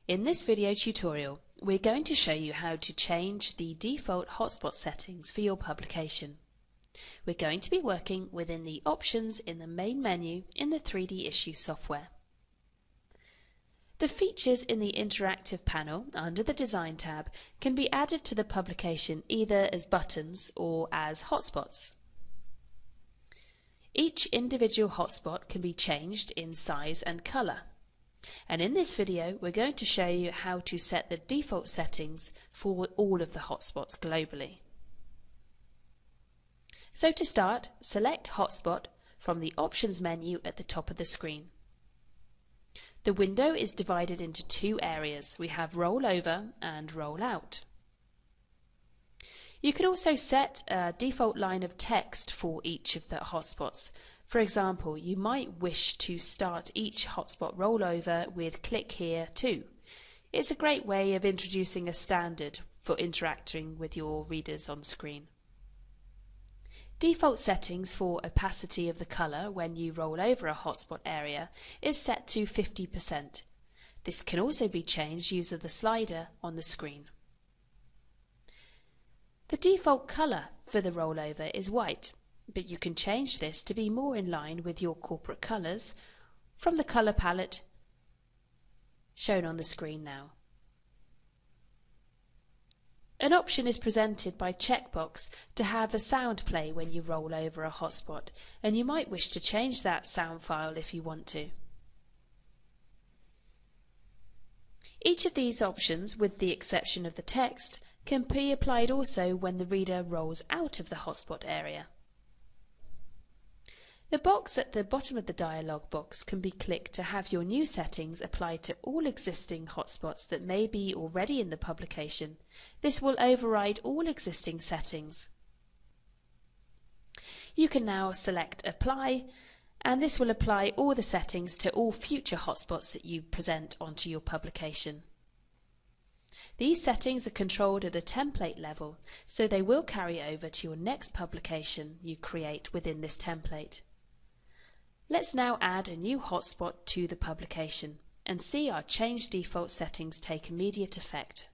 In this video tutorial, we're going to show you how to change the default hotspot settings for your publication. We're going to be working within the options in the main menu in the 3D Issue software. The features in the interactive panel under the Design tab can be added to the publication either as buttons or as hotspots. Each individual hotspot can be changed in size and color. And in this video, we're going to show you how to set the default settings for all of the hotspots globally. So to start, select Hotspot from the Options menu at the top of the screen. The window is divided into two areas. We have Rollover and Rollout. You can also set a default line of text for each of the hotspots. For example, you might wish to start each hotspot rollover with "click here to." It's a great way of introducing a standard for interacting with your readers on screen. Default settings for opacity of the color when you roll over a hotspot area is set to 50%. This can also be changed using the slider on the screen. The default color for the rollover is white, but you can change this to be more in line with your corporate colors from the color palette shown on the screen now. An option is presented by checkbox to have a sound play when you roll over a hotspot, and you might wish to change that sound file if you want to. Each of these options, with the exception of the text, can be applied also when the reader rolls out of the hotspot area. The box at the bottom of the dialog box can be clicked to have your new settings applied to all existing hotspots that may be already in the publication. This will override all existing settings. You can now select Apply, and this will apply all the settings to all future hotspots that you present onto your publication. These settings are controlled at a template level, so they will carry over to your next publication you create within this template. Let's now add a new hotspot to the publication and see our changed default settings take immediate effect.